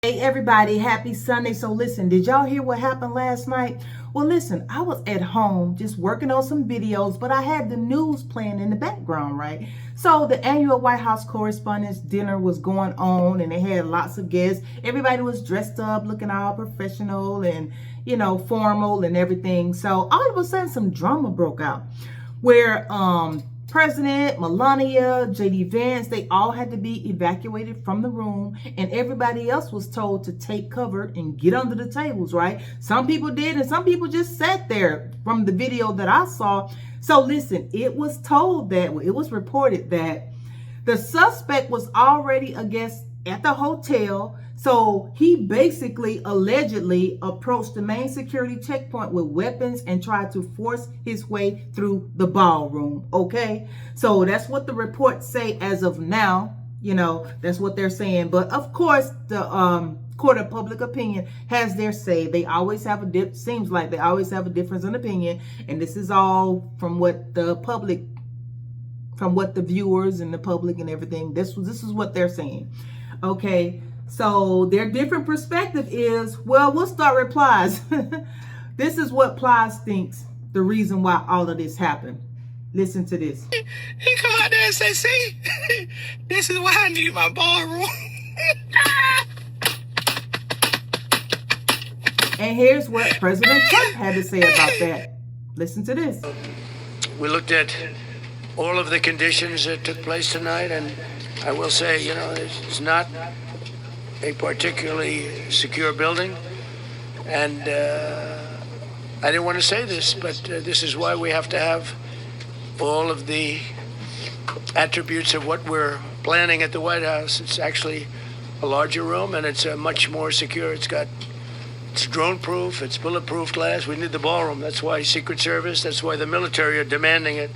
Hey everybody, happy Sunday. So listen, did y'all hear what happened last night? Well, listen, I was at home just working on some videos, but I had the news playing in the background, right? So the annual White House Correspondence dinner was going on and they had lots of guests. Everybody was dressed up, looking all professional and, formal and everything. So all of a sudden some drama broke out where President, Melania, J.D. Vance, they all had to be evacuated from the room, and everybody else was told to take cover and get under the tables, right? Some people did, and some people just sat there from the video that I saw. So listen, it was reported that the suspect was already a guest at the hotel. So he basically allegedly approached the main security checkpoint with weapons and tried to force his way through the ballroom. Okay, so that's what the reports say as of now. That's what they're saying. But of course, the court of public opinion has their say. They always have seems like they always have a difference in opinion. And this is all from what the public, from what the viewers and the public and everything, this is what they're saying. Okay. So their different perspective is, well, we'll start with Plies. This is what Plies thinks the reason why all of this happened. Listen to this. He come out there and say, see, this is why I need my ballroom. And here's what President Trump had to say about that. Listen to this. We looked at all of the conditions that took place tonight, and I will say, it's not a particularly secure building, and I didn't want to say this, but this is why we have to have all of the attributes of what we're planning at the White House. It's actually a larger room, and it's much more secure. It's drone-proof, it's bulletproof glass. We need the ballroom. That's why Secret Service, that's why the military are demanding it.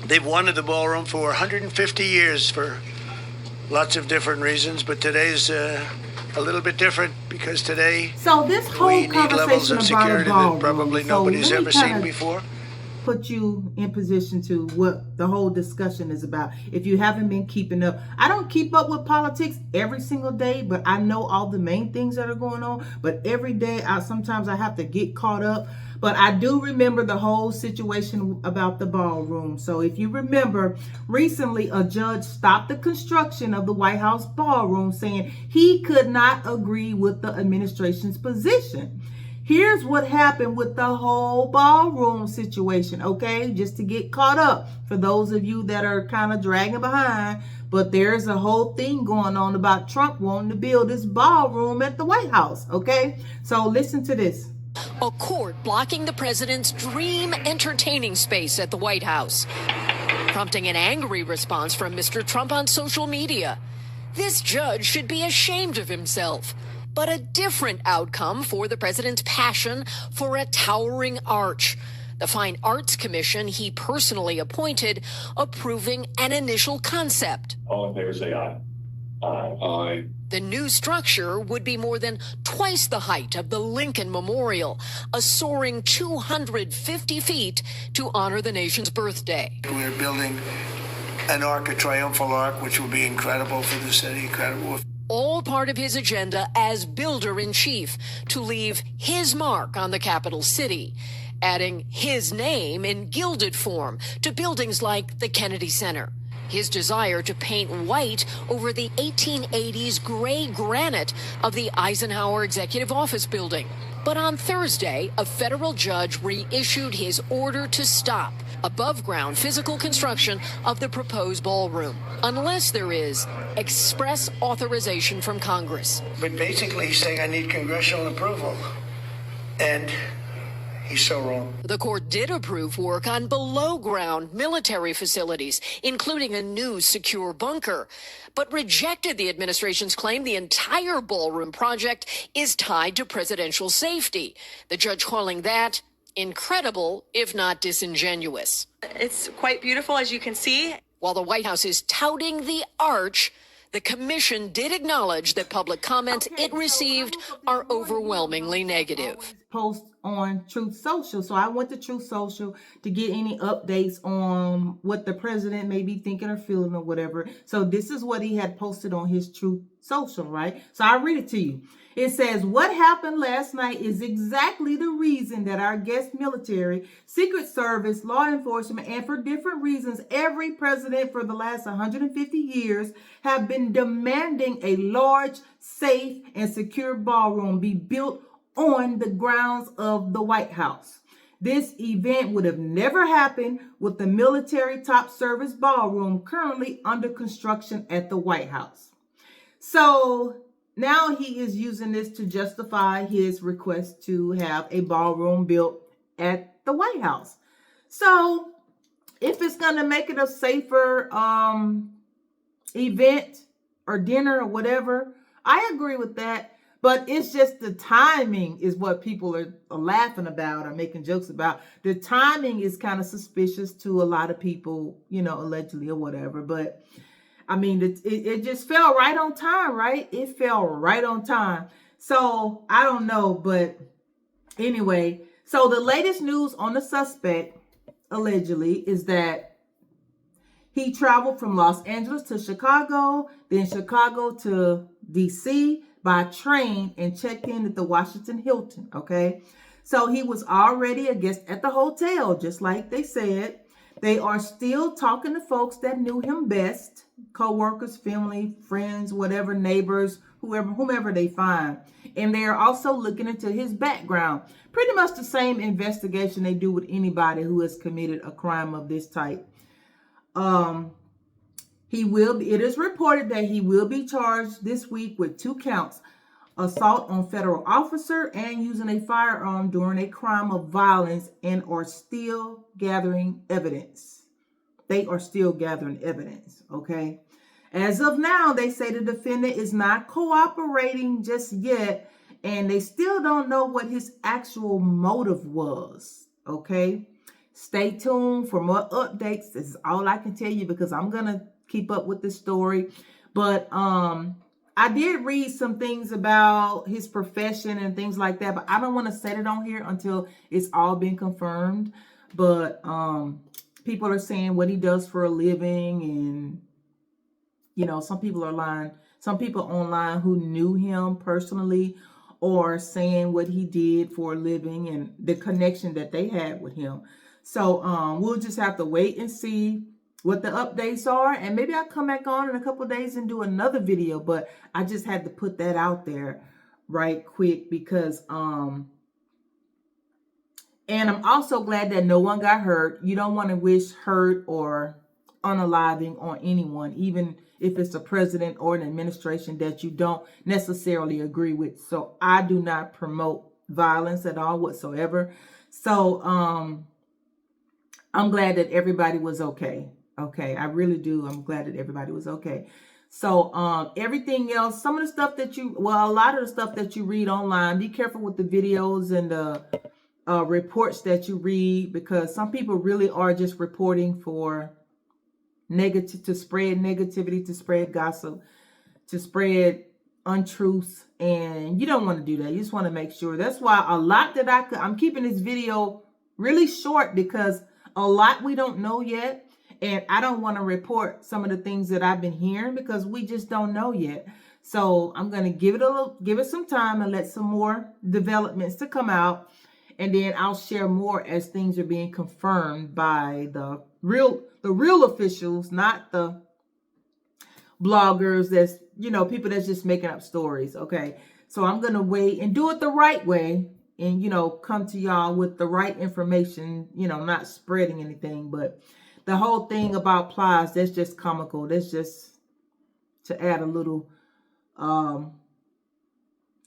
They've wanted the ballroom for 150 years for lots of different reasons, but today's a little bit different because today so this whole we need levels of security that probably nobody's ever seen before. Put you in position to what the whole discussion is about. If you haven't been keeping up, I don't keep up with politics every single day, but I know all the main things that are going on. But every day, sometimes I have to get caught up. But I do remember the whole situation about the ballroom. So if you remember, recently a judge stopped the construction of the White House ballroom, saying he could not agree with the administration's position. Here's what happened with the whole ballroom situation, okay? Just to get caught up for those of you that are kind of dragging behind. But there's a whole thing going on about Trump wanting to build this ballroom at the White House, okay? So listen to this. A court blocking the president's dream entertaining space at the White House, prompting an angry response from Mr. Trump on social media. This judge should be ashamed of himself. But a different outcome for the president's passion for a towering arch. The Fine Arts Commission he personally appointed approving an initial concept. All in favor say aye. Aye. Aye. The new structure would be more than twice the height of the Lincoln Memorial, a soaring 250 feet to honor the nation's birthday. We're building an arc, a triumphal arc, which will be incredible for the city, incredible. All part of his agenda as builder-in-chief to leave his mark on the capital city, adding his name in gilded form to buildings like the Kennedy Center. His desire to paint white over the 1880s gray granite of the Eisenhower Executive Office Building. But on Thursday, a federal judge reissued his order to stop above-ground physical construction of the proposed ballroom, unless there is express authorization from Congress. But basically, he's saying I need congressional approval. And he's so wrong. The court did approve work on below-ground military facilities, including a new secure bunker, but rejected the administration's claim the entire ballroom project is tied to presidential safety. The judge calling that incredible, if not disingenuous. It's quite beautiful, as you can see. While the White House is touting the arch, the commission did acknowledge that public comments it received are overwhelmingly negative. Post on Truth Social. So I went to Truth Social to get any updates on what the president may be thinking or feeling or whatever. So this is what he had posted on his Truth Social, right? So I'll read it to you. It says, what happened last night is exactly the reason that our guest military, Secret Service, law enforcement, and for different reasons, every president for the last 150 years have been demanding a large, safe, and secure ballroom be built on the grounds of the White House. This event would have never happened with the military top service ballroom currently under construction at the White House. So now he is using this to justify his request to have a ballroom built at the White House. So if it's going to make it a safer event or dinner or whatever, I agree with that. But it's just the timing is what people are laughing about or making jokes about. The timing is kind of suspicious to a lot of people, you know, allegedly or whatever. But I mean, it just fell right on time, right? It fell right on time. So I don't know, but anyway. So the latest news on the suspect, allegedly, is that he traveled from Los Angeles to Chicago, then Chicago to DC by train and checked in at the Washington Hilton, okay? So he was already a guest at the hotel, just like they said. They are still talking to folks that knew him best, co-workers, family, friends, whatever, neighbors, whomever they find. And they are also looking into his background. Pretty much the same investigation they do with anybody who has committed a crime of this type. It is reported that he will be charged this week with 2 counts. Assault on federal officer and using a firearm during a crime of violence, and are still gathering evidence. They are still gathering evidence, okay? As of now, they say the defendant is not cooperating just yet, and they still don't know what his actual motive was, okay? Stay tuned for more updates. This is all I can tell you because I'm going to keep up with this story. But I did read some things about his profession and things like that, but I don't want to set it on here until it's all been confirmed. But people are saying what he does for a living, and you know, some people are lying. Some people online who knew him personally or saying what he did for a living and the connection that they had with him. So we'll just have to wait and see what the updates are, and maybe I'll come back on in a couple of days and do another video. But I just had to put that out there right quick because and I'm also glad that no one got hurt. You don't want to wish hurt or unaliving on anyone, even if it's a president or an administration that you don't necessarily agree with. So I do not promote violence at all whatsoever. So I'm glad that everybody was okay. Okay, I really do. I'm glad that everybody was okay. So everything else, some of the stuff that a lot of the stuff that you read online, be careful with the videos and the reports that you read, because some people really are just reporting for negative, to spread negativity, to spread gossip, to spread untruths, and you don't want to do that. You just want to make sure. That's why a lot that I'm keeping this video really short, because a lot we don't know yet. And I don't want to report some of the things that I've been hearing because we just don't know yet. So I'm going to give it some time and let some more developments to come out. And then I'll share more as things are being confirmed by the real officials, not the bloggers that's, you know, people that's just making up stories. Okay. So I'm going to wait and do it the right way and, you know, come to y'all with the right information, you know, not spreading anything. But the whole thing about Plies, that's just comical. That's just to add a little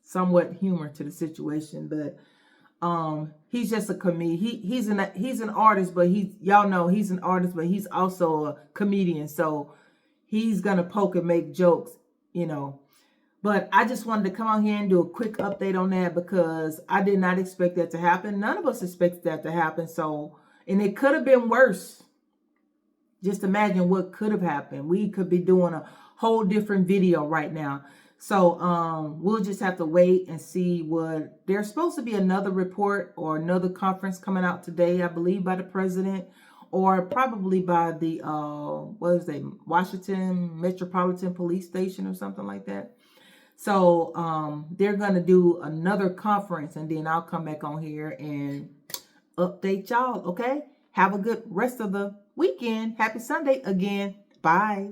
somewhat humor to the situation. But he's just a comedian. He's an artist, but y'all know he's an artist, but he's also a comedian. So he's gonna poke and make jokes, you know. But I just wanted to come on here and do a quick update on that because I did not expect that to happen. None of us expected that to happen. So, and it could have been worse. Just imagine what could have happened. We could be doing a whole different video right now. So we'll just have to wait and see what there's supposed to be another report or another conference coming out today, I believe, by the president, or probably by the Washington Metropolitan Police Station or something like that. So they're gonna do another conference, and then I'll come back on here and update y'all. Okay, have a good rest of the weekend. Happy Sunday again. Bye.